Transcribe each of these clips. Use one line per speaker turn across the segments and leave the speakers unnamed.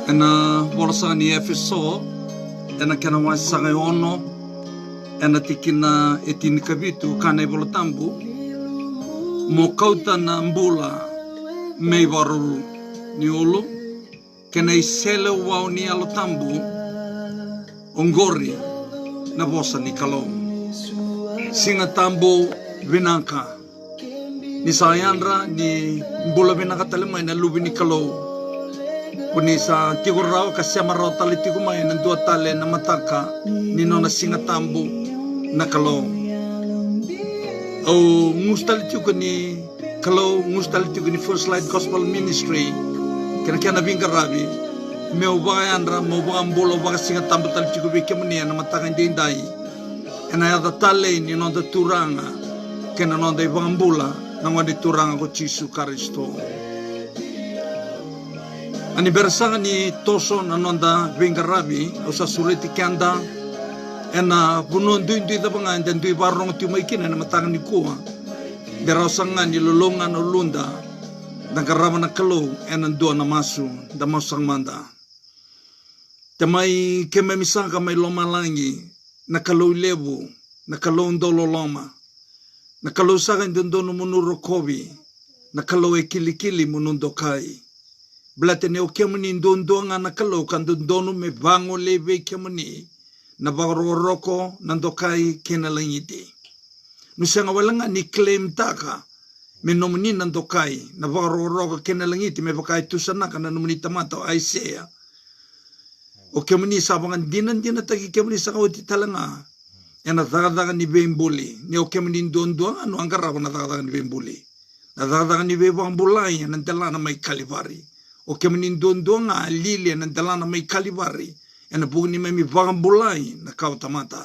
Ena warasa ni Efeso, ena kena wasanga ono, ena tikina etini kabitu kana ibola tambu, mo kauta na mbula mei waru ni ulu, kena isele wau ni alo tambu, ongori na bosa ni kalom. Singa tambu vinaka, ni sayandra ni mbula vinaka talemai na lubi ni kalom. Kuni sa tigurao kasi amarao tali tigumay ng dua tali na mataka nino na singa tambu na kalo. O ngustal tiyo ni kalo, ngustal tiyo ni First Light Gospel Ministry. Kaya kaya nabing karabi, may ubayan ra, may ubang bulo, baka singa tambu tali tiyo bikya mo niya na mataka hindi inday. Kaya na tali nino na turanga, kaya na da ibang bula, nang wadi turanga ko Jisu Karisto. Aniversario ni Toso nanonda Vingarabi o sa suriti kanda ena punon dui da bangan dan dui barong tu maikin na matangan ni kuwa derasangan ni lulungan o lunda nagaraman na kalo ena dua na masu da masang manda tamay kememisa ka may lomalangi na kalo lebu na kalo ndolo loma na kalo sagan dondo munuro kobi na kalo e kilikili munundo kai Blate ne o kemuni ndondo nga nakalo kan dondono me vango leve kemuni na varoroko nandokai kenalangiti. Nusanga walanga ni claim taka me nomuni nandokai na varoroko kenalangiti me vakai tusanaka na nomuni tamato Isaiah. O kemuni sabangan dinan tagi kemuni sa kawati talanga. Yana tagadaga ni bembuli. Ni o kemuni ndondo ano ang karako na tagadaga ni bembuli. Na tagadaga ni bembang bulay nantala na may kalibari. O kemani dondo nga lilia ng dalana may kalibari na bugni may vagambulay na kautamata.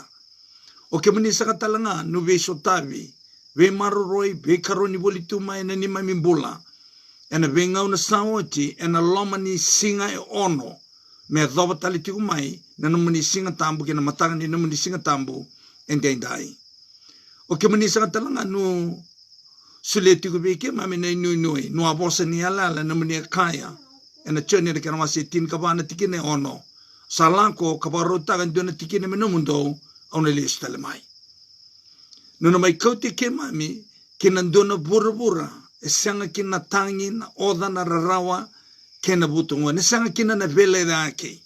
O kemani sa katalanga no ve sotavi, ve maruroi, ve karoni bolitumay na ni mamimbula. Na ve ngaw na sawati na loma ni singa e ono. Me adhoba taliti kumay na namuni singa tambu kina matangan ni namuni singa tambu and dai. O kemani sa katalanga no suleti kubike mami na inui no abosa ni alala namuni kaya. Ena chone de kana masi tin kabana tikine ono salanko kabarota kan dona tikine menumundo ona lista lemai no mai kauti ke mami kinandona burubura esanga kina tangin oda na rarawa kena butungo ne sanga kina na vele dake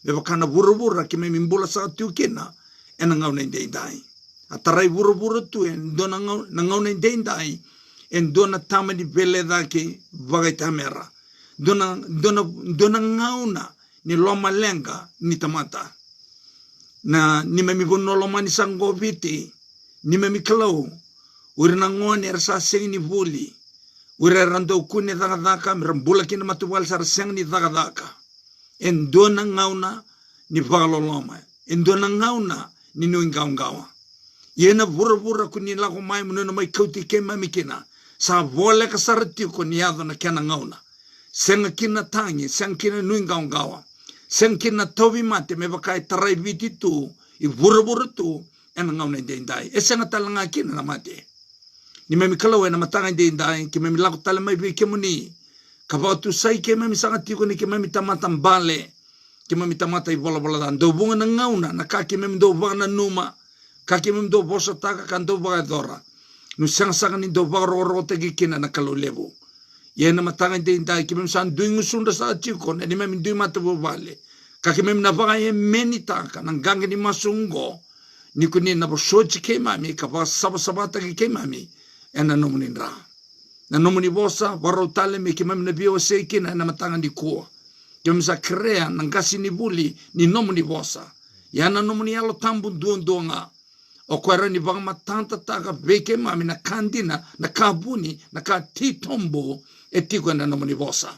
be bakana burubura ke memi mbula sa tu kina ena ngaune dai atarai burubura tu en dona ngaune dai en dona tamani vele dake vagai tamera Dona ngauna ni loma lenga ni tamata. Na ni memi bono loma ni sangoviti, ni memi kalau, uri nangone ersa seng ni vuli, uri rando kune dagadaka, mirambula kina matuwal sar seng ni dagadaka. En dona ngauna ni valo loma, en dona ngauna ni nuingaungawa. Yena vura kuni lako mai munono mai kauti ke mami kina, sa vole kasarati ko ni yado na kena ngauna. Senga kina tangi, senga kina nuingaungawa, senga kina tovi mate me bakai tarai viti tu, I vura tu, ena ngaune dendai. E senga talanga kina na mate. Ni memi kalau ena matanga dendai, ki memi lako talamai vi kemuni, kabau tu sai ke memi sanga tiko ni ke memi tamata mbale, ke memi tamata I bola dan. Do bunga na ngauna, na kaki memi do baga na numa, kaki memi do bosa taka kan do baga dora. Nu sanga ni do baga roro tegi kina na kalau lebu. Yena matangan din dai kimem san duing usunda sa chiko na ni mem duing matabu vale ka kimem na vaga ye menita ka nang gangi ni masungo ni kunin na bosochi ke mami ka pa sabata ke mami ena nomunin ra na nomuni bosa waro tale me kimem na bio seki na matangan di ko kimem sa krea nang gasi ni buli ni nomuni bosa yana nomuni alo tambu duonga o kwara ni vaga matanta taka veke mami na kandina na kabuni na ka titombo etiko na nomuni bosa.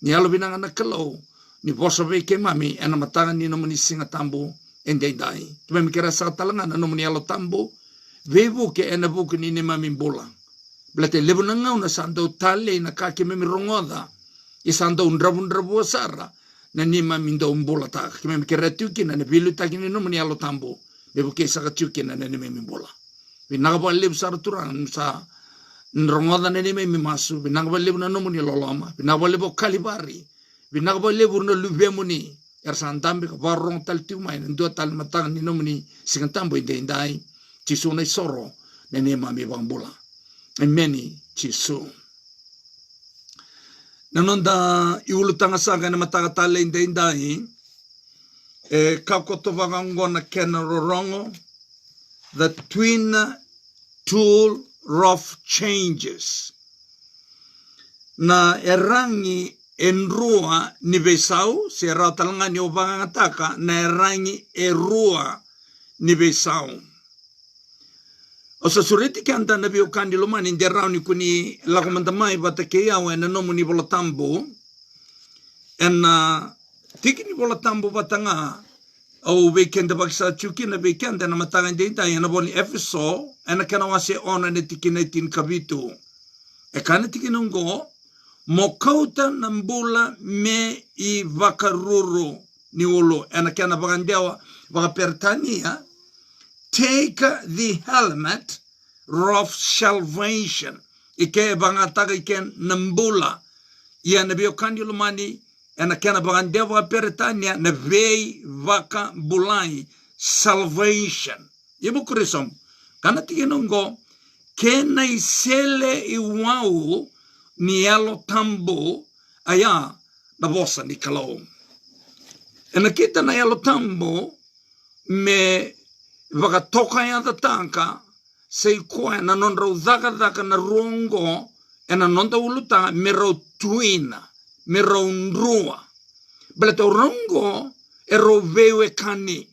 Ni alo binanga na kalau, ni bosa veke mami, ena matanga ni nomuni singa tambu, endai. Tume mikira sa talanga na nomuni alo tambu, vevu ke ena vuku ni mami mbola. Blate lebu na ngau na sando tale na kake memi rongoda, I sando undrabu asara, na ni mami ndo mbola taka. Kime mikira tuki na vilu taki ni nomuni alo tambu, vevu ke saka tuki na ni mami mbola. Vinagapa lebu saraturang sa nrongoda na ni memi masu, binangabalibu na nomuni loloma, binangabalibu kalibari, Vinakaba lebu na lubemuni. Santambi ka warong tal tiumay. Nandua tal matang ni nomuni. Sikantambo indai. Chisu na isoro. Nene mami bambula. Ameni chisu. Nanonda iulutanga saga na matagatale indai. Kakotovagango na Kena Rorongo. The twin tool of changes. Na erangi enrua ni besau, si erau talanga ni obangataka, na erangi erua ni besau. O sa sureti kanta na biokandi lumani nderau ni kuni lakumandamai bata keyawe na nomu ni bolatambo. En tiki ni bolatambo batanga, o weekend baksa chuki na weekend na matagan dita yana boli Efeso, ena kanawase ona ne tiki na itin kabitu. E kana tiki nungo, mokauta nambula me I vakaruru ni ulo. Ena kana bagandewa vakapertania. Take the helmet of salvation. Ike bangataga iken nambula. Ia nabio kandilumani. Ena kana bagandewa vakapertania na vei vaka bulai. Salvation. Ibu kurisom. Kana tiki nungo. Kena isele iwau. Ni alo tambo aya na bosa ni kalau. E na kita na alo tambo me wakatoka ya tatanga se koe na non rau dhaka na rongo e na non da uluta me rau tuina, me rau nrua. Bale tau rongo e rau veu e kani.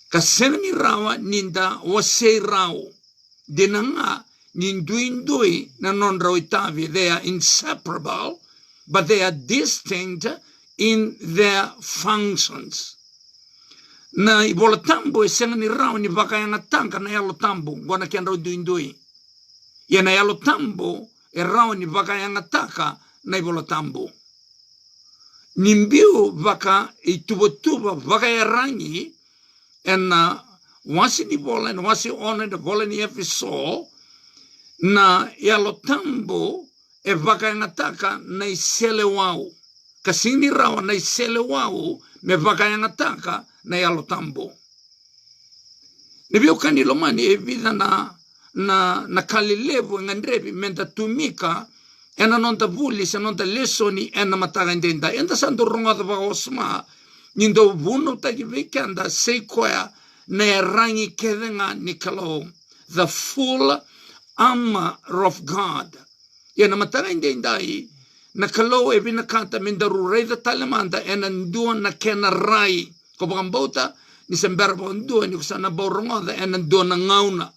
Ka semeni rawa ninda wasei rau. Dinanga Ninduindui na non roitavi, they are inseparable, but they are distinct in their functions. Na ibola tambo e senga ni rao ni baka yang atanga na yalo tambo, wana kian rao duindui. Ya na yalo tambo e rao ni baka yang ataka na ibola tambo. Nimbiu baka ituba baka ya rangi, en wasi ni bola, en wasi ona de bola ni Efeso, na yalo tambo e vakayangataka na isele wau. Kasini rawa na isele wau me vakayangataka na yalo tambo. Nibio kanilo mani e vida na kalilevu ngandrebi menta tumika ena nonta vuli se nonta lesoni ena mataga ndenda. Enda santo rongada ba osma nindo vuno taki vikanda seikoya na rangi kedenga nikalo. The full armor of God. Yana matanga indai na kalau e binakanta mindaru reda talemanda ena ndua na kena rai. Ko bagambota ni sembera ndua ni kusana borongoda ena ndua na ngauna.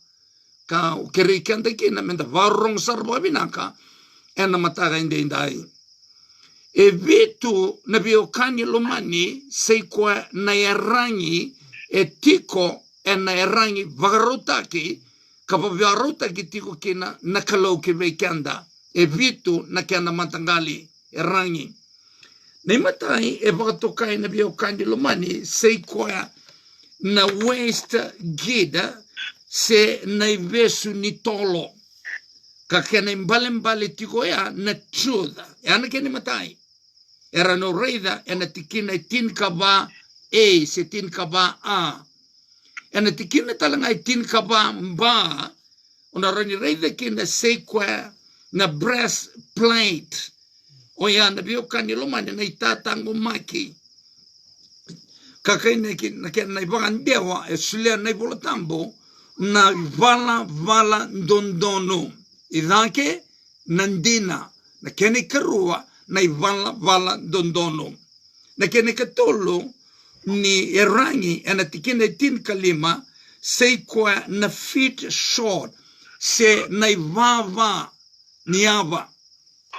Ka ukirikanda kina menda varong sarbo binaka ena matanga indai. E vitu na biokani lumani seikwa na yarangi e tiko ena yarangi vagarotaki kapaviarota kitiko kina nakalau kivekanda e vitu na kiana matangali e rangi. Na imatai e vakatokai na biokandi lumani seikoya na west gida se na ivesu ni tolo. Kakena imbale tiko ya na truda. E ana kene matai. Era no reida e na tikina itin kaba e se tin kaba a. Ena tikina talanga itin kaba mba, ona rani reida kina seikwa na breastplate. O ya na biokani lomani na itatango maki. Kakaina na kena ibagandewa e sulia na ibolatambo na vala ndondono. Idake nandina na kena ikarua na vala ndondono. Na kena ikatolo ni erangi ena tikina itin kalima seikwa na feet short se na ivava niava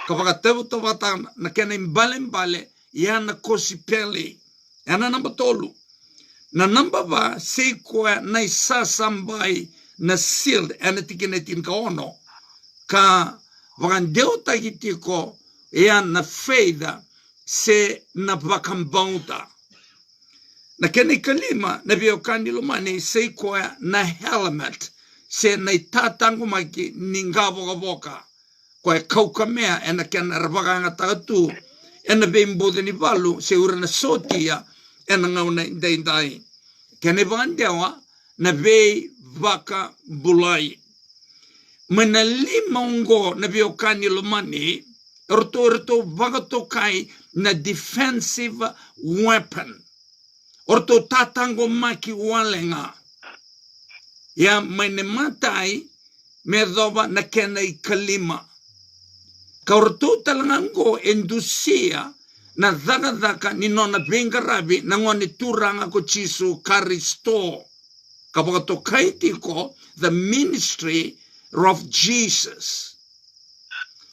kapaka tevuto vata na kena imbale ya na kosipeli ena namba tolu na namba va seikwa na isasambai na sealed ena tikina itin ka ono ka vakandeo takitiko ya na feida se na vakambauta. Na kene kalima na biokani lumani seikoya na helmet se na itatango maki ningavo gavoka kwa kaukamea ena kena rabaganga tagatu ena bembo ni valu se urana sotia ena ngauna indai kene vandewa na ve vaka bulai mena lima ungo na viokani lomani orto vagato kai na defensive weapon orto tatango maki walenga ya mene matai medova na kena kalima ka orto talangango endusia na dhaka ni nona bengarabi na ngone turanga ko chisu karisto ka vagato kai tiko the ministry of Jesus.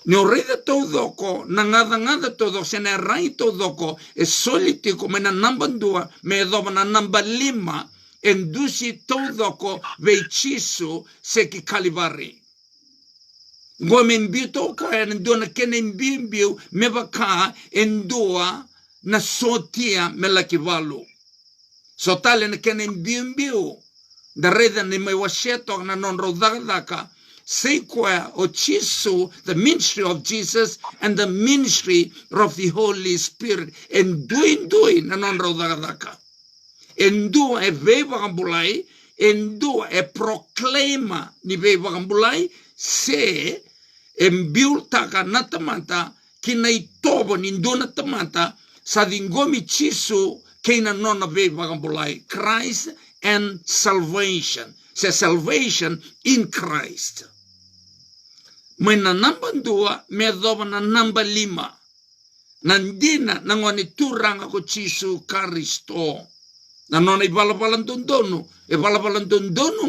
Ni oreda todo ko ngada todo se ne rai todo ko e soliti ko mena namba 2 me do na namba 5 endusi todo ko veichisu se ki kalivari. Go men bito ko en dona kenen bimbiu me baka endua na sotia me la kivalu. Sotale na kenen bimbiu da reda ni me washeto na non rodaka Sequoia or Chisu, the ministry of Jesus and the ministry of the Holy Spirit. And doing nanon rodaka. And do a vevambulai, and do a proclaimer ni vevambulai, se embiultaka natamata, kinai tobo nindona tamata, sadingomi Chisu, kena nona vevambulai, Christ and salvation. Se salvation in Christ. Mena namba 2 me doba na namba 5 nandina nangoni turanga ko Chisu Karisto na nona ibalabalandondonu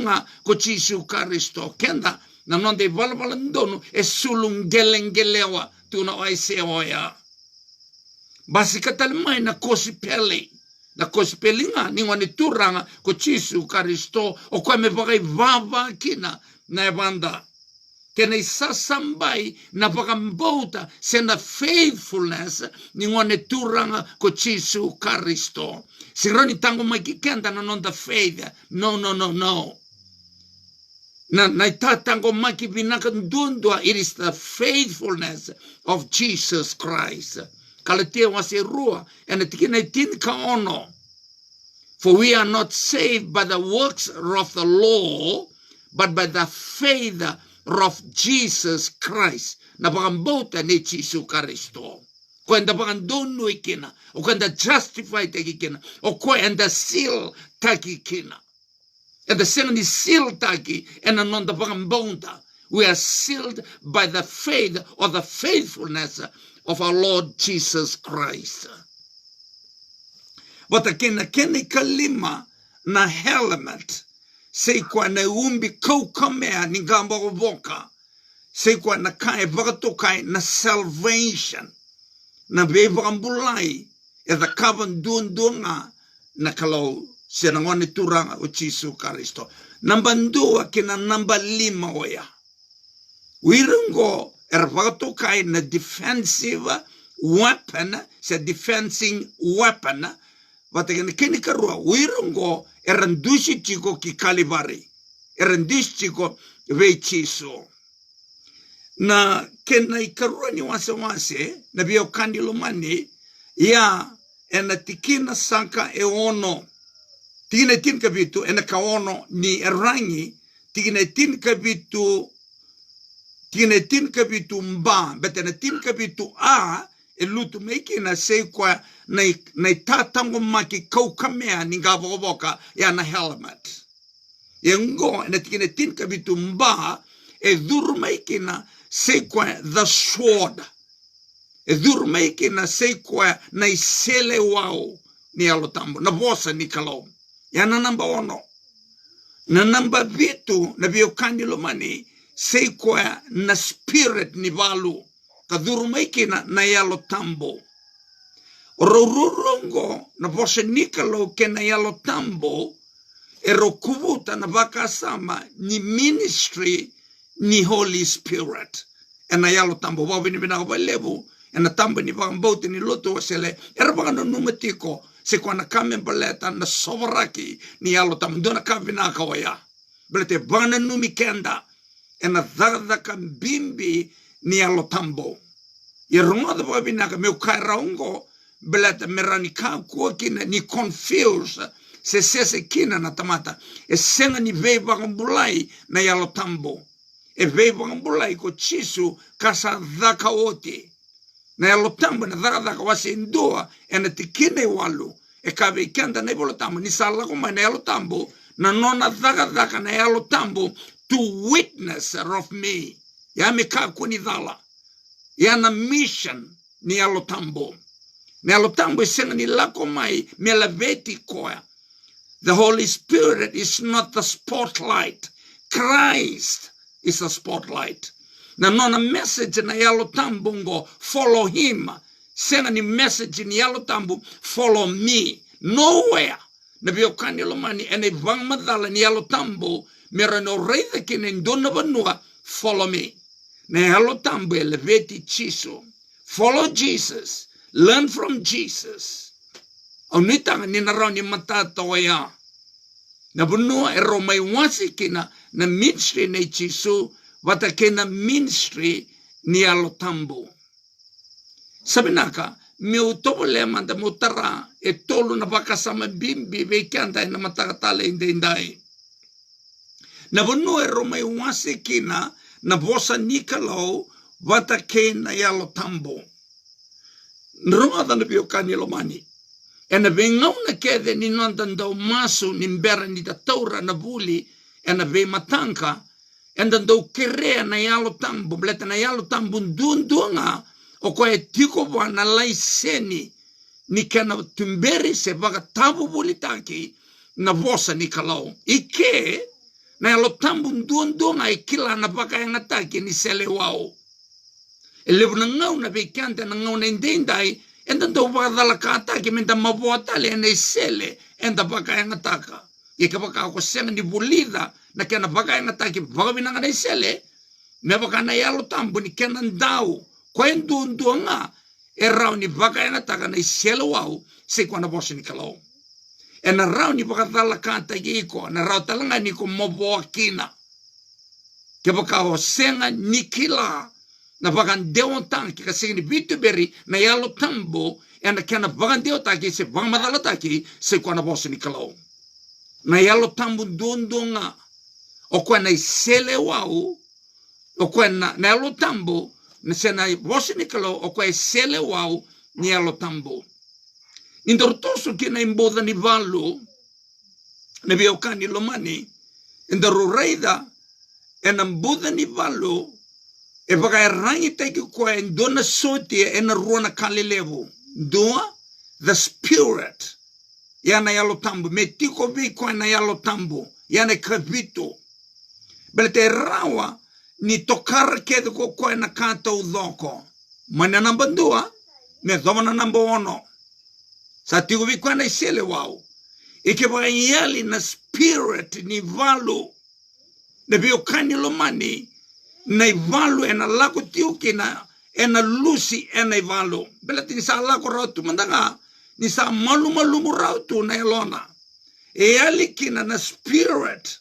nga ko Chisu Karisto kenda na nona ibalabalandonu e sulungelengelewa tuna oiseoya basi katalmai na kosipeli na kosipelinga ningoni turanga ko Chisu Karisto o kwa me bagai vava kina na banda kena isasambai na pakambouta sena faithfulness ni ngone turanga ko Chisu Karisto. Sironi tango makikenda na non the faith. No. Na itatango makibinaka ndundwa, it is the faithfulness of Jesus Christ. Kalatia waserua and tikina tin kaono. For we are not saved by the works of the law, but by the faith of Jesus Christ. Na pakambota ni Chisu Karisto. Kwenda pakandonu ikina. O kwenda justify takikina. O kwenda seal takikina. And the second is sealed taki. And anon the pakambota. We are sealed by the faith or the faithfulness of our Lord Jesus Christ. Watakina kene kalima na helmet. Seikwa na umbi kaukamea ni gamba voka. Seikwa na kai vakatokai na salvation. Na vevambulai. E the kavan dunga na kalau senangone turanga o Chisu Karisto. Namba 2 kina namba 5 oya. Wirungo vakatokai na defensive weapon. Se defending weapon. Watakina kini karua wirungo erandushi chiko ki kalivari. Erandushi chiko veichiso. Na kena ikarua ni wase na biyo kandilo mani ya ena tikina sanka e ono. Tikina tin kabitu ena kaono ni erangi. Tikina tin kabitu mba. Bet ena tin kabitu a e lutu meiki na seikwa na itatango maki kaukamea ni ngavovoka ya na helmet. Yengo na tikine tinka bitu mba e dhuru meiki na seikwa the sword. E dhuru meiki na seikwa na isele wao ni alotambo. Na vosa ni kalau. Ya na namba 1. Na namba 2 na biokani lomani seikwa na spirit ni valu. Kadhuru meiki na yalo tambo. Rorurongo na vose nikalo ke na yalo tambo. Ero kuvuta na vaka sama ni ministry ni Holy Spirit. E na yalo tambo. Wawi ni binaka levu. E na tambo ni vakambauti ni loto wasele. Ero baka no numetiko. Se kwa na kame baleta na sovaraki ni yalo tambo. Dona ka binaka waya. Belete bana numi kenda. E na dhardaka bimbi ni yalo tambo. I ronga da wabinaka me ukai raungo belata merani ka kua kina ni confuse se kina na tamata. E senga ni vei wakambulai na yalo tambo. E vei wakambulai ko chisu kasa dhaka ote. Na yalo tambo na dhaka wase indoa e na tikine walu. E ka vei kanda na yalo tambo ni salako mai na yalo tambo na nona dhaka na yalo tambo to witness of me. Ya me ka kuni dhala. Ya na mission ni yalo tambo. Na yalo tambo isenga ni lako mai me la veti koya. The Holy Spirit is not the spotlight. Christ is the spotlight. Na nona message na yalo tambo ngo follow him. Senga ni message ni yalo tambo follow me. Nowhere. Na biokani lomani ene vang madala ni yalo tambo mera no reitha kine ndona banua follow me. Na yalo tambo ele veti chiso. Follow Jesus. Learn from Jesus. Onitanga ni narao ni matata ya. Na bunua e romai wasi kina na ministry na chiso wata kena ministry ni yalo tambo. Sabinaka mi utopo le manda mutara e tolu na baka sama bimbi veikianta na matakatale indai. Na bunua e romai wasi kina na bosa Nicolau wata kena yalo tambo. Nrunga dana biokani lomani. E na vengau na kede ni nandan dau masu ni mbera ni da taura na buli e na ve matanka e na dau kerea na yalo tambo bleta na yalo tambo ndunga o ko e tiko wa na laiseni ni kena tumberi se vaga tabu buli taki na vosa Nicolau. Ike na yalo tambo ndunga e kila na vaga e ngataki ni sele wao. E levu na ngau na veikiante na ngau na indendai enda do vadala kata ki menda mavota le nei sele enda baka nga taka e ka baka ko senga ni bulida na kena baka nga taki vaga binanga nei sele me baka na yalo tambo ni kena ndau ko endu nga e rau ni baka nga taka nei sele wau se kwana bosi Nicolau e na rau ni baka dala kata iko na rau talanga ni ko movo kina ke baka o senga nikila na vagandeo tanki kasi ni bitu beri na yalo tambo e na kena vagandeo taki se vangadala taki se kwana bosi Nicolau. Na yalo tambo ndondonga o kwa na isele wau o kwa na yalo tambo na se na bosi Nicolau o kwa isele wau ni yalo tambo. Indortoso ki na imboda ni valu na biokani lomani indarureida e na mboda ni valu e waka e rangi teiki koe ndona sotia e na ruana kalilevu. Dua, the spirit. Yana yalo tambo. Me tiko vi koe na yalo tambo. Yana kavito. Bele te rawa ni tokara kedo koe na kata udhoko. Mana namba dua, me dhomana namba ono. Sa tiko vi koe na isele wau. Ike waka yali na spirit ni valu. Ne vio kani lomani. Na ivalu ena lako tiuki na ena lusi ena ivalu. Bela tini sa lako rautu mandanga ni sa malu rautu na elona. E alikina na spirit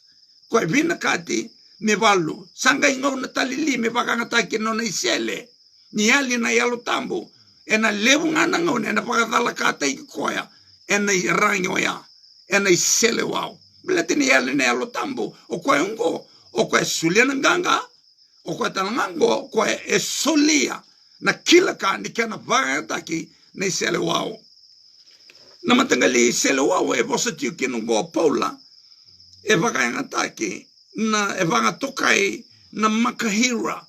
ko e vina kati me valu. Sanga ingau na talili me pakangataki no na isele. Ni ali na yalo tambo ena levu ngana ngau ena pakatala kata iki koya ena ranyo ya ena isele wao. Bela tini ali na yalo tambo o koe ungo o koe suliana nganga o kwa talangango kwa e solia na kila ka ni kana vagataki na sele wao na matangali sele wao e bosa tiu kino go Paula e vagataki na e vagatokai na Makahira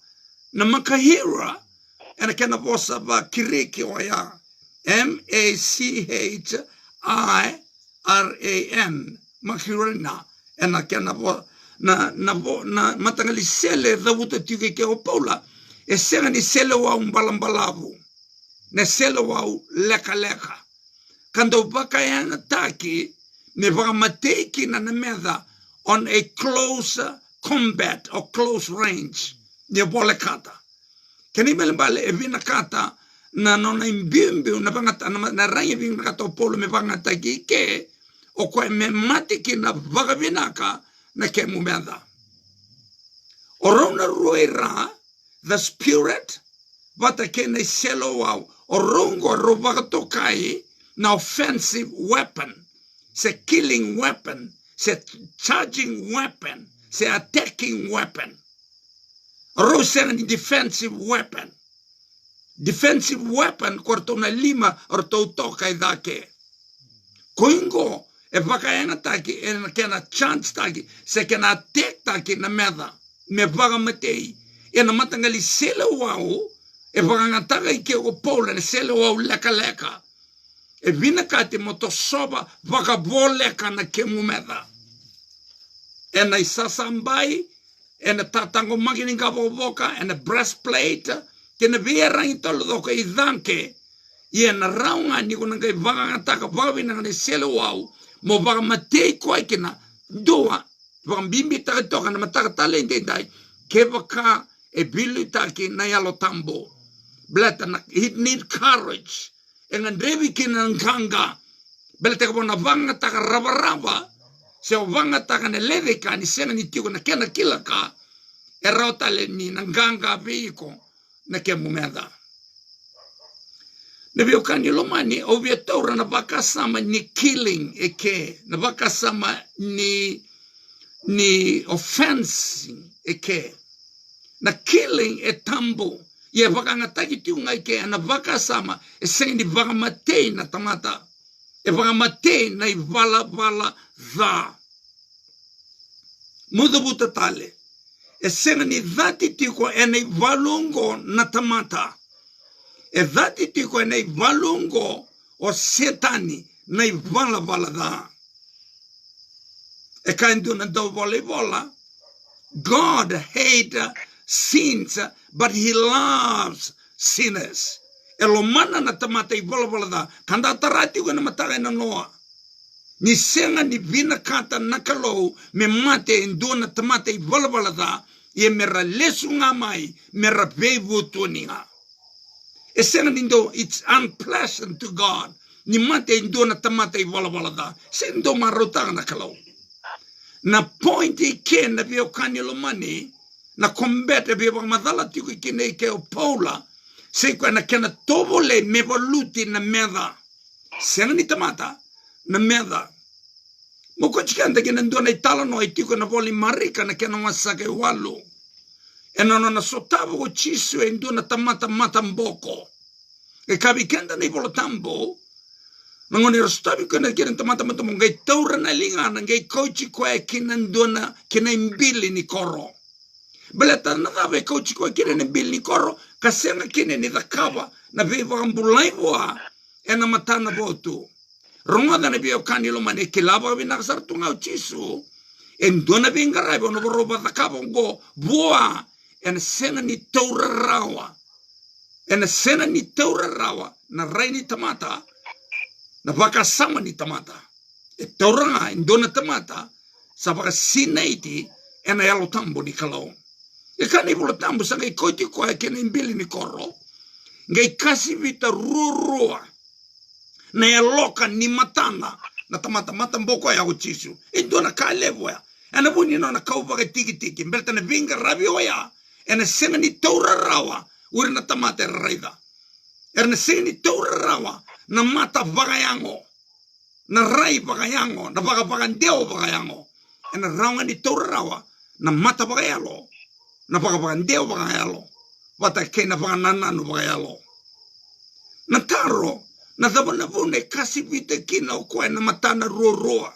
ena kana bosa va kiriki oya MACHIRAN Makahira ena kana bosa na matangali sele dhavuta tige ke o Paula e sele ni sele wa umbalambalavu na sele wa leka kando baka yana taki me va mateki na meda on a close combat or close range ni bole kata keni melembale e vina kata na nona imbimbi na bangata na rangi vina kata o Paula me bangata ke o kwa me mateki na vagavinaka na ke mumeda. Orona ruera, the spirit, Vata kena selo wau. O rungo rovakatokai na offensive weapon. Se killing weapon. Se charging weapon. Se attacking weapon. Roseng ni defensive weapon. Defensive weapon kwarto na lima orto tokai dake. Koingo e vakaenga taki e kena chance taki se kena attack taki na meda me vaga matei e na matangali sele wau e vaga taka I ke o pola ne sele wau leka leka e vina kati motosoba vaga voleka na ke mumeda e na isasambai e na tatango magini voka e na breastplate ke na vera I tolo doko I danke e na raunga ni kuna ngai vaga taka vaga vina ne sele wau mo vaga matei koe kina doa vaga bimbi taka toka na mataka talente dai ke vaka e bilu taki na yalo tambo blata na it need courage e ngandrevi kina nkanga blata ka na vanga taka rabaraba se o vanga taka ne leveka ni sena ni tiko na kena kilaka e rautale ni nganga veiko na ke mumeda na vio kani lomani o via taura na vaka sama ni killing eke na vaka sama ni offensing eke na killing e tambo ye vaka ngataki tiunga eke na vaka sama e sengi ni vaka matei na tamata e vaka matei na I vala dha muda buta tale e sengi ni dhati tiko e na I valungo na tamata e dhati tiko e nei valungo o setani nei vala da. E kaindu na do vola. God hates sins, but he loves sinners. E lo mana na tamata I vala da. Kanda tarati ko na mataka na noa. Ni senga ni vina kata nakalou me mate endo na tamata I vala da. E mera lesu ngamai mera vevu tuninga. E senga nindo, it's unpleasant to God. Ni mate indo na tamata I vala da. Sendo marotanga na kalau. Na point I ken na vio kanilo mani. Na kombete vio madala tiko I kene I ke o paula. Se kwa na kena tobole me voluti na meda. Senga ni tamata na meda. Moko chikanda kena ndo na itala no itiko na voli marika na kena wasake walu. E nono na sotavo o chisu e ndo na tamata matamboko. E kabi kenda na ivolo tambo. Nangoni rostavi kena kena tamata matamboko. Ngai taura na linga na ngai kochi kwa e kena ndo na kena imbili ni koro. Beleta na dave kochi kwa kena imbili ni koro. Kasenga kena ni dhakawa na viva ambulaivoa e na matana votu. Ronga na bio kanilo mane kilava vina sartunga o chisu. E ndo na vinga raivo no roba dhakawa ngo voa. En sena ni taura rawa. En sena ni taura rawa. Na rai ni tamata. Na vaka sama ni tamata. E taura nga indona tamata. Sa vaka sinaiti. E na yalo tambo ni kalau. E ka ni vula tambo sa ngai koiti koe kena imbili ni koro. Ngai kasi vita rurua. Na yaloka ni matana. Na tamata matamboko ya uchisu. Indona ka levo ya. Ana vuni no na kau vaka tiki. Mbelta na vinga rabi oya. Ena senga ni taura rawa uri na tamata raida. Ena senga ni taura rawa na mata vagayango. Na rai vagayango. Na vagandeo vagayango. Ena rawa ni taura rawa na mata vagayalo. Na vagandeo vagayalo. Wata kena vaganananu vagayalo. Na taro. Na dhabana vune kasi vita kina o koe na matana roa.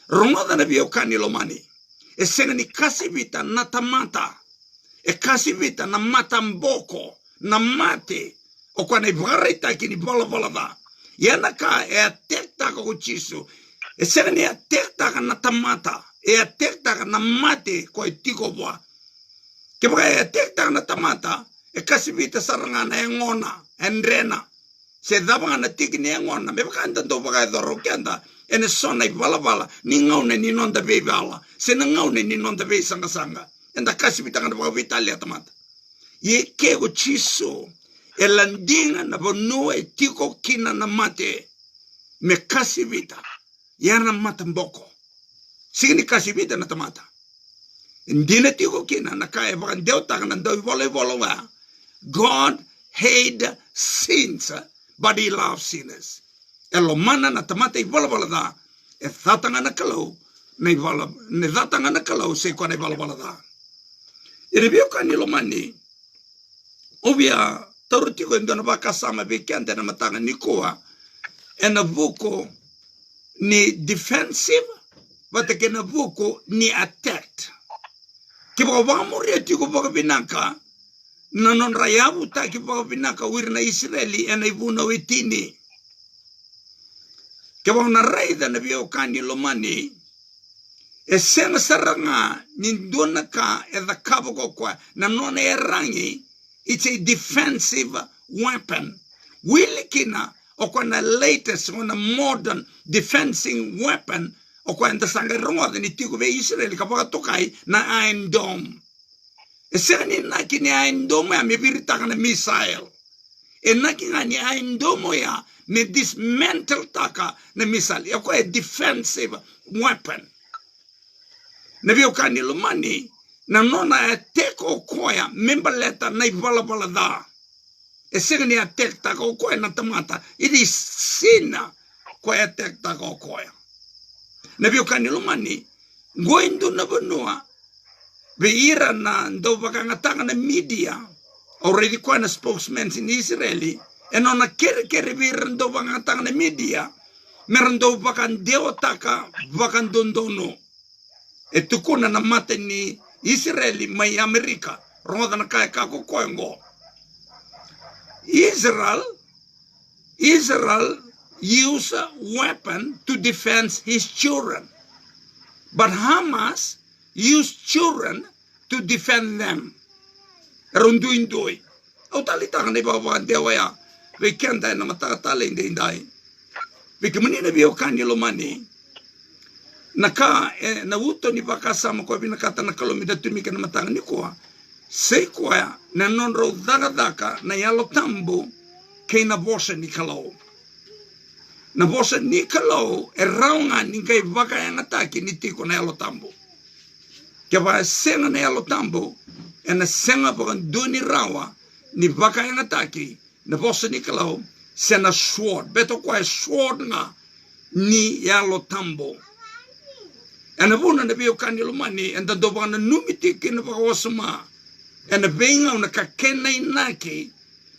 Rongoda na vio kanilo mani. E senga ni kasi vita na tamata. E kasi vita na matamboko, na mate, o kwa na ivarita ki ni vala da. Yana ka e atekta ka uchisu. E sena ni atekta ka na tamata, e atekta ka na mate ko e tiko boa. Ke baka e atekta ka na tamata, e kasi vita saranga na e ngona, e nrena. Se dhabanga na tiki ni e ngona, me baka anda do baka e dhoro kenda, e ne sona I vala, ni ngaune ni nonda vei vala, se na ngaune ni nonda vei sanga. Enda kasi vitanga na vitali tamata. Ye kego chiso e landinga na vonua e tiko kina na mate me kasi vita yana matamboko. Sini kasi vita na tamata. Ndina tiko kina na kaya vakandeo taka na ndoi vola wa God hate sins, but he loves sinners. E lo mana na tamata I wala da, e thatanga na kalau, ne thatanga na kalau se kwa ne wala da. E review ka ni lo mani, obia tarutiko indona baka sama bekende na matanga ni koa, e na vuko ni defensive, but ke na vuko ni attacked. Ke baka wamuri atiko baka binaka, na non rayabu ta ki baka binaka wir na Israeli e na ibuna wetini. Ke baka na raida na biyo kani lo mani, e senga saranga nindona ka e the kaboko kwa na non e rangi, it's a defensive weapon. Wilikina o kwa na latest o na modern defending weapon o kwa nda sanga rongo ni tiko be Israel ka baka tokai na Iron Dome. E seni naki ni Iron Dome ya mebirita ka na missile. E naki nga ni Iron Dome ya me dismantle taka na missile. Ya kwa defensive weapon. Na biyo kani lumani na nona e teko koya membaleta na ibalabala da. E sega ni attack tako koya na tamata. It is sin ko attack tako koya. Na biyo kani lumani goindu na banua be ira na ndo bakangatanga na media already koya na spokesman in Israeli e nona kere bira ndo bakangatanga na media meron ndo bakan deo taka bakan dondono e tukuna na mate ni Israeli mai Amerika rongoda na kaya kako koengo Israel use a weapon to defend his children, but Hamas use children to defend them. Runduindoi. O talitang na ibawa dewa ya. We kenda na matakatala hindi inday. We kamanina biyo kanyo lumani. Naka na uto ni bakasama ko binakata na kalomida tumika na matanga ni kuwa. Say kuwa na nonro daga na yalo tambo kay na bosa ni kalau. Na bosa ni kalau e raunga ni kay baka yang atake ni tiko na yalo tambo. Kaya ba senga na yalo tambo e na senga bakan duni rawa ni baka yang atake na bosa ni kalau sena sword. Beto kwa sword nga ni yalo tambo. En na vona na biyo kanyo lumani en da doba na numitiki na bakawasama en na benga na kakena inaki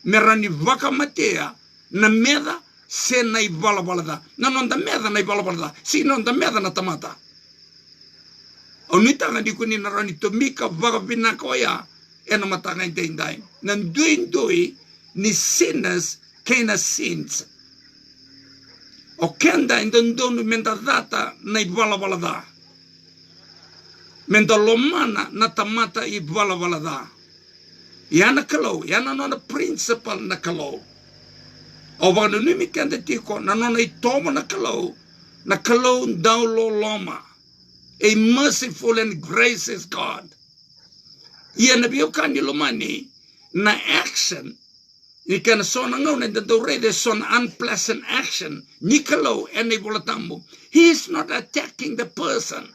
merani vaka matea na meda se na ibalabalada na non da meda na ibalabalada si non da meda na tamata onita nga di kuni na rani tomika vaka binakoya en na matanga indai nan duindui ni sinners kena sins o kenda indondonu mendadata na ibalabalada menda lomana na tamata I wala da. Yana kalau, yana nona principal na kalau. O wano nimi kanda tiko na nona I tomo na kalau daulo loma. A merciful and gracious God. Yana biyo kanyo lomani na action. Ni kana sona ngone da dorede son unpleasant action. Ni kalau ene bolatambo. He is not attacking the person.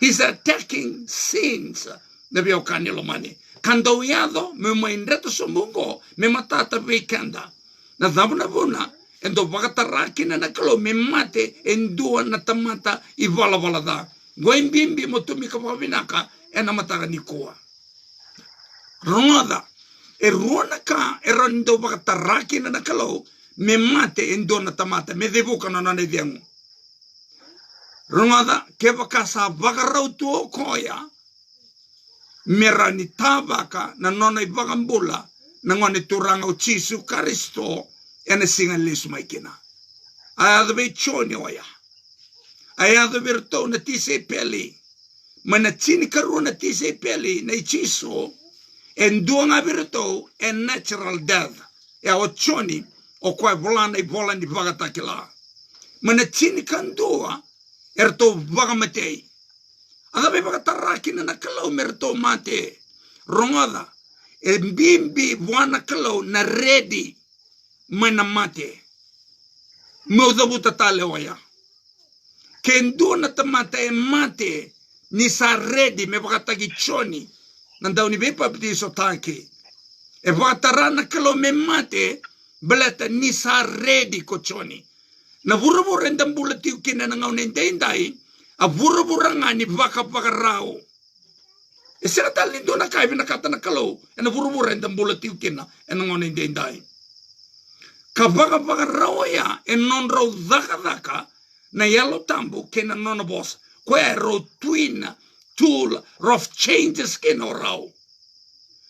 He's attacking sins. Nabiyo kanyo lumani. Kando yado, me mainreto sumungo, me matata weekenda. Na dhabuna vuna, endo wakataraki na nakalo, me mate, endua na tamata, I wala da. Goin bimbi motumika wawinaka, ena mataka nikua. Rongoda, e ruanaka, e rondo wakataraki na nakalo, me mate, endua na tamata, me debuka na nanediangu. Rungada keva kasa bagarau tuo koya merani tabaka na nona ibagambula na ngone turanga o Jesu Kristo ene singan lisu maikina. Ayado be choni oya. Ayado virto na tise peli. Mana chini karu na tise peli na Jesu en duanga virto en natural death. Ya o choni o kwa volana I volani bagatakila. Mana chini kandua erto vaga matei. Ada be vaga taraki na kalau merto mate. Rongada. E bimbi wana kalau na ready. Mana mate. Meuda buta tale oya. Kendo na tamata e mate. Ni sa ready me vaga tagi choni. Nandao ni be baptizo taki. E wakatara na kalo me mate, beleta nisa ready kochoni. Na vura-vura endang bulat tiu kina na ngau nendai, a vura-vura ngani waka-wakarao. E sira talindo na kai na kata na kalo, e na vura-vura endang bulat tiu kina, e na ngau nendai. Ka waka-wakarao ya, e non rau dhaka-dhaka, na yalo tambu kina nona boss, kwe ro twin tool of changes kina rao.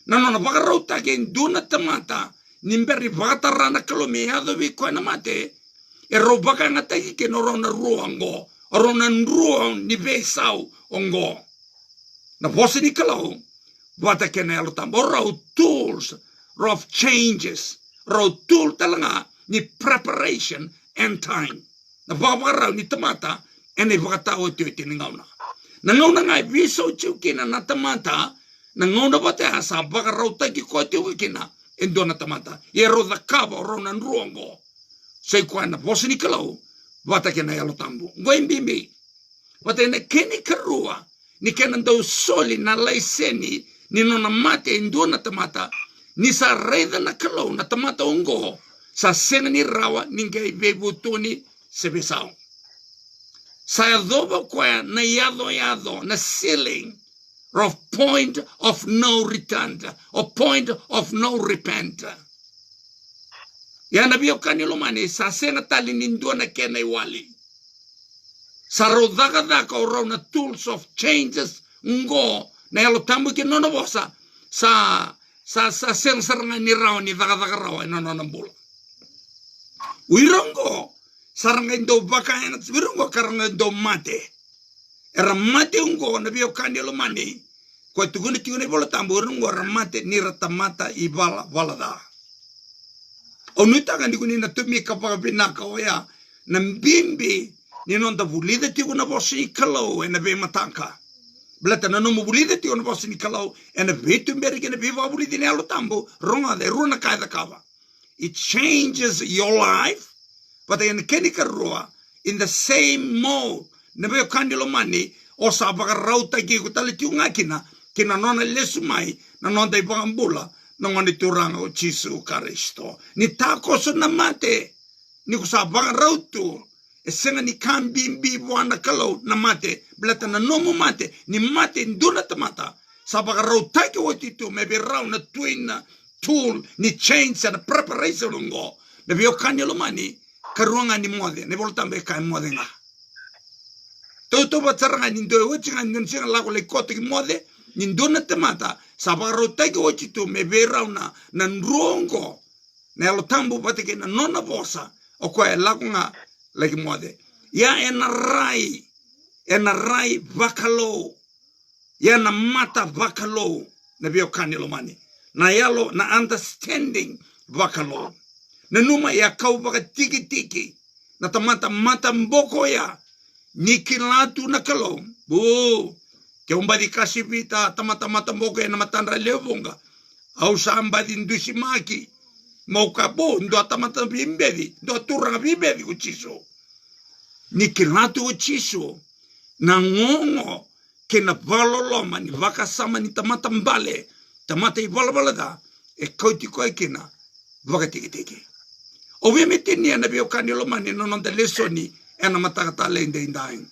Na nona wakarao takin duna tamata, nimberi wakatara na kalo me hado vi koe na mate, e ro baka ngatai ke no rona ruango rona ruang ni vesau ongo na bosi ni kalau wata ke na lo tambo ro tools of changes ro tool talanga ni preparation and time na baba ra ni tamata ene baka o te te ngauna na ngauna ngai viso chukina na tamata na ngauna bata sa baka ro ta ki ko te wikina endona tamata e ro da kaba rona ruango sei kwa na bosi ni kalau wata ke na yalo tambu ngoin bimbi wata na keni karua ni kenan do soli na laiseni ni nona mate indona tamata ni sa reda na kalau na tamata ongo sa sena ni rawa ningai bebutuni sebesao sa adobo kwa na yado na ceiling of point of no return or point of no repent. Ya nabi okani lomani sa sena tali nindua na kena iwali. Sa rodaka oro na tools of changes ngo na yalo tambu ki nono bosa sa sena saranga ni rawa ni daga rawa nono nambula. Wirongo saranga indo baka ena wirongo karanga indo mate. Era mate ngo nabi okani lomani kwa tuguni tiune bola tambu wirongo ramate ni ratamata ibala valada. Onuta kan dikuni na tumi kapaka pinaka oya na mbimbi ni nonda vulida tiku na bosi kalau ena be matanka blata na no vulida tiku na bosi kalau ena be tumberi kena be vulida ni alo tambo ronga de runa kaida kava. It changes your life but in kenika roa in the same mode na be kandilo mani o sa baka rauta ki kutali tiu ngakina kina nona lesumai na nonda ibangambula na ngani turanga o Jesu Kristo ni takoso na mate ni kusabang rautu e senga ni kambimbi wana kalau na mate blata na nomo mate ni mate nduna tamata sabaka rauta ki watitu maybe rau na twin tool ni change and preparation ngo na bio kanyelo mani karuanga ni mode ne voltambe kai mode nga toto batsaranga ni ndo wachinga nsinga lako le kote ki mode ni nduna tamata sabaro teki ochitu me verauna na nrongo na lo tambu patike na nona bosa o kwa lakunga like mode ya ena rai vakalo ya na mata vakalo na bio kanilo mani na yalo na understanding vakalo na numa ya kau baka tiki na tamata mata mboko ya nikilatu na kalo bu ke umbadi kasipita tamata mboke na matandra levonga au sambadi ndushimaki maukapo ndo tamata bimbedi ndo turanga bimbedi uchiso nikilatu uchiso na ngongo ke na valoloma ni vakasama ni tamata mbale tamata ivalvalada e kauti koe kena vakatiki obviamente ni ana bio kanilo mani non da lesoni ena matakata lende indaing.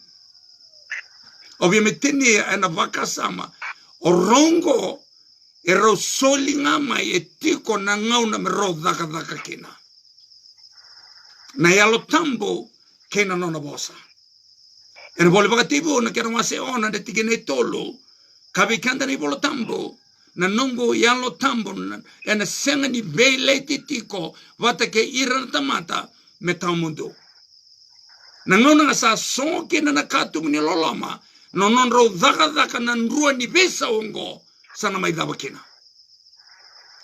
Obviamente ni ana vakasama orongo ero soli ngama etiko na ngauna mero dhaka kena. Na yalo tambo kena nona bosa. Ena vole vakativo na kera wase ona de tigene tolo kabi kanda ni volo tambo na nongo yalo tambo ena senga ni vele titiko vata ke ira tamata metamundo. Na ngauna nga sa songo kena na katu mni lolama no non ro dhaka na nrua ni vesa ongo sana mai dava kena.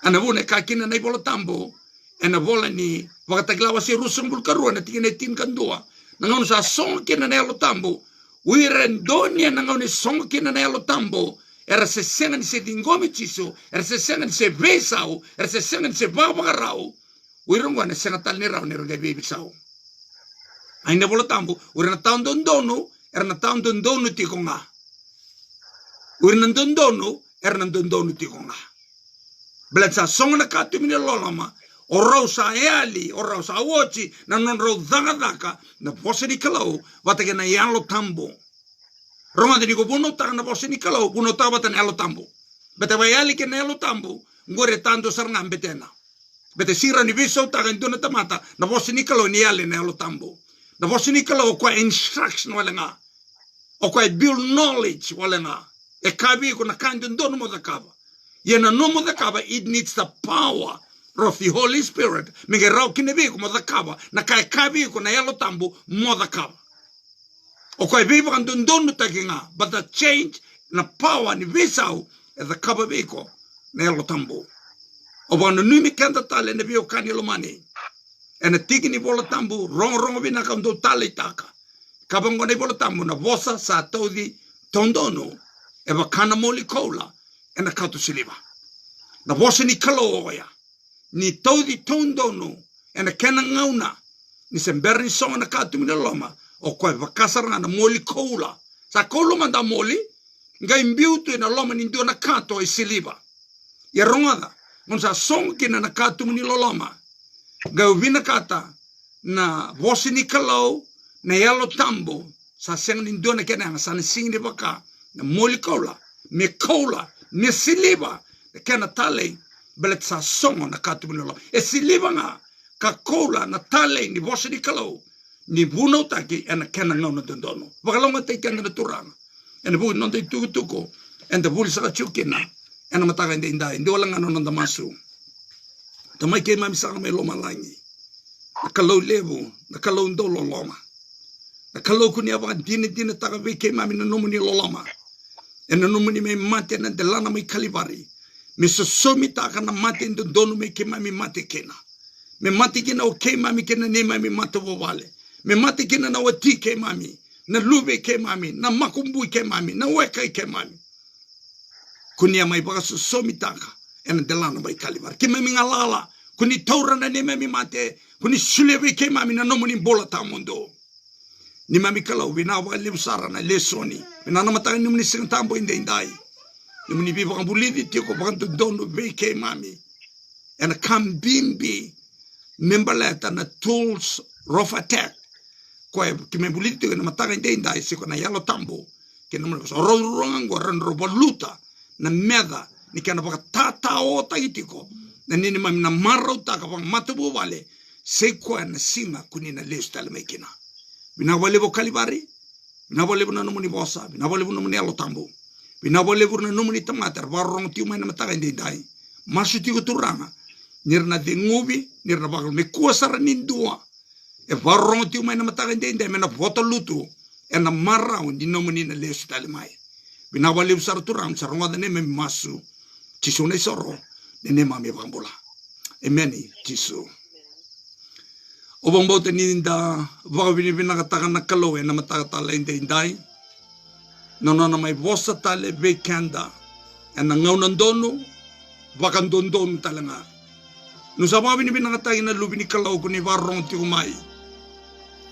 Ana vone ka kena na volo tambo ena vola ni vakatakilawa si rusang bulkarua na tigene tin kandua. Nangauna sa songo kena na yalo tambo uirendonia nangauna songo kena na yalo tambo era se senga ni se dingomi chiso era se senga ni se vesau era se senga ni se babagarau uirongo na senga tal ni rau ni ronga bebisau aina volo tambo urena taun dondono era na taun dondono tikonga urena dondono era na dondono tikonga Beletsa song na katumini lolama. O rausa eali, o rausa awochi, na non rau danga na vose ni kalau, watake na yalo tambo. Ronga de ko buno ta na vose ni kalau, buno ta wata na yalo tambo. Bete wa eali ke na yalo tambo, ngore tanto sarnga betena. Bete sira ni viso ta kan dona tamata, na vose ni kalau ni eali na yalo tambo. Na vose ni kalau kwa instruction wala nga. O kwa build knowledge wala nga. E kabi ko na kanto dono mo da kaba. Yena no mo da kaba, it needs the power of the Holy Spirit. Minge rau kine vi ko mo da kaba, na kai kabi ko na yalo tambo mo da kaba. O kwa vivo kan dono takinga, but the change na power ni visau e the kaba vi ko na yalo tambo. O wana numi kanta tale ne vi o kani lomani. E na tiki ni vola tambo, rongo vi na kando tale taka. Kaba ngone vola tambo na vosa sa taudi tondono, e wakana moli koula, e na kato siliva. Na vosa ni kalo oya, ni taudi tondono, e na kena ngauna, ni semberi songa na kato mina loma, o koe wakasara na moli koula. Sa koula manda moli, nga imbiutu e na loma ni ndio na kato e siliva. Ya rongada, ngonsa songa kina na kato mina loma, nga uvina kata, na vosa ni kalau, na yalo tambo, sa senga ni ndio na kena, sa ni singi waka, na moli koula, me siliva, na kena tale, belet sa songo na katu minolo. E siliva nga, ka koula na tale ni vosa ni kalau, ni vuno taki, e na kena ngau na tundono. Wakalonga te kena na turanga. E na bui nonte tuko, e na buli saka chukina, e na mataka inde indai, ndi wala ngano nonda masu. Tamai ke mami saka me loma langi. Na kalau levu, na kalau ndolo loma. Na kalau kunia waka dine taka veke mami na nomuni loloma. E na nomuni me mate na delana me kalivari. Me sosomi taka na mate ndo donu me ke mami mate kena. Me mate kena o ke mami kena ne mami mate wawale. Me mate kena na wati ke mami. Na lube ke mami. Na makumbui ke mami. Na weka ke mami. Kunia mai waka sosomi taka. E na delana me kalivari. Ke mami ngalala. Kuni taura na ne mami mate. Kuni sulewe ke mami na nomuni bola tamundo. Ni mami kalau wina wa le usara na le soni wina na mata ni muni sing tambo inde indai ni muni bi bang bulidi ti ko bang dono be ke mami and kam bimbi membaleta na tools rough attack ko ki me bulidi na mata inde indai se ko na yalo tambo ke no mo so rongo ro boluta na meda ni kana baka tata o taitiko na ni mami na marro ta ka bang matubu wale se ko na sima kunina le stale mekina. Binawalevo kalivari, binawalevo na nomuni bosa, binawalevo nomuni alo tambo, binawalevo na nomuni tamater, warong tiu mai na mataga inde dai, masu tiu turanga, nirna de ngubi, nirna bakal me kuasara nindua, e warong tiu mai na mataga inde dai, mena voto lutu, e na marau di nomuni na lesu tali mai, binawalevo sar turang, saronga de neme masu, chisu ne soro, de nema me bambola, emeni chisu. O bang bote ni inda waka binibina kataka na kaloe na mataka tala inde indai. Nono na may vosa tale ve kanda. En na ngaw nandono, waka ndondono tala nga. Nung sa mga binibina kataka na lubi ni kalaw ko ni warong ti kumay.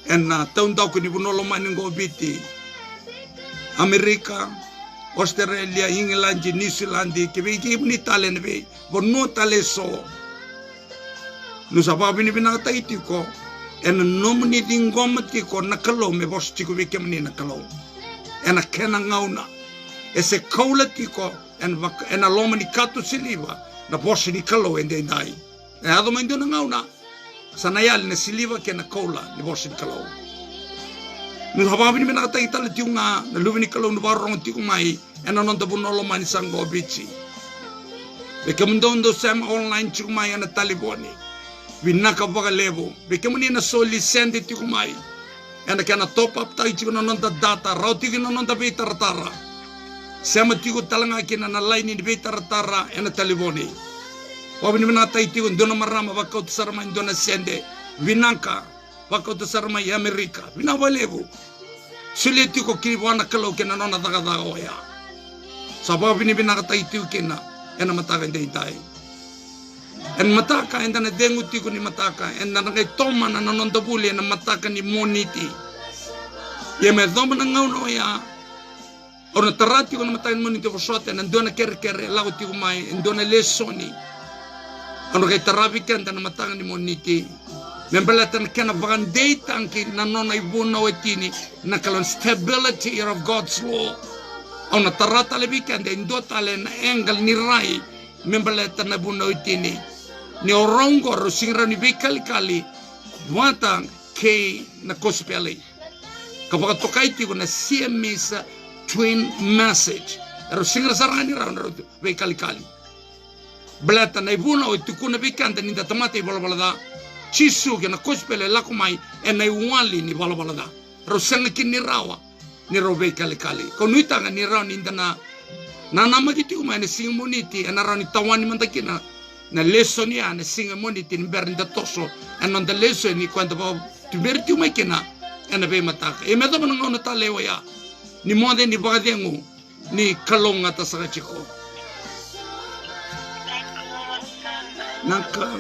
En na taon daw ko ni bunolo man ng gobiti. Amerika, Australia, England, New Zealand, kibiki ni tale na ve. Bono tale so. Nung sa mga binibina kataka iti ko, en nomuni dingoma tiko na kalo me bos tiko wike mani na kalo en kena ngauna ese kaula tiko en aloma ni kato siliva na bos ni kalo ende dai e ado mendo na ngauna sanayal na siliva ke na kaula ni bos ni kalo ni hababi ni na taita le tiunga na lubi ni kalo no barong tiko mai en anon ta bunolo mani sango bichi be kamundo sem online tiko mai na taliboni Vinaka baka levo, bekemuni na soli sendi ti kumai. Ena kana top up tayo chiko na nonda data, rao tiko na nonda be taratara. Sama tiko talanga kina na line ni be taratara, ena taliboni. Wabini mina tayo tiko, ndona marama baka utasarama, ndona sende. Vinaka, baka utasarama i Amerika. Vinawa levo. Suli tiko kiriwana kalau kina nona daga oya. Sabab ini vinaka tayo tiko kina, ena mataka hindi tayo. En mataka enda na denguti ko ni mataka enda na kay toma na nanondabuli na mataka ni moniti ye me doma na ngauno ya or na tarati ko na mataka ni moniti ko sote na ndona kere lago ti ko mai ndona lesoni Ano kay tarabikan tan matang ni moniti. Membelatan kana bagandei tangki nanona ibuna wetini na kalon stability of God's law. Ona tarata lebikan de indotale na engel ni rai membelatan na buna wetini. Ni orongo ro singra ni bekali-kali watang kay na kospeli. Kapag tokaiti ko na siamesa twin message. Ro singra sarani ra ro bekali-kali. Belata na ibuna wetukuna bekanta ni tatamate balabalada. Chisu ke na kospele lakumai e na iwali ni balabalada. Ro sanga kini rawa ni ro bekali-kali. Ko nuitanga ni rawa ni na namagiti umay na singa moniti na rawa ni tawani mantakina na lesson ya na singa moniti ni berinda toso and on the lesson ni kwanta ba tuberti umay kina na be mataka. E medo manang ono talewa ya ni mode ni bagadengu ni kalonga ta sa chiko. Naka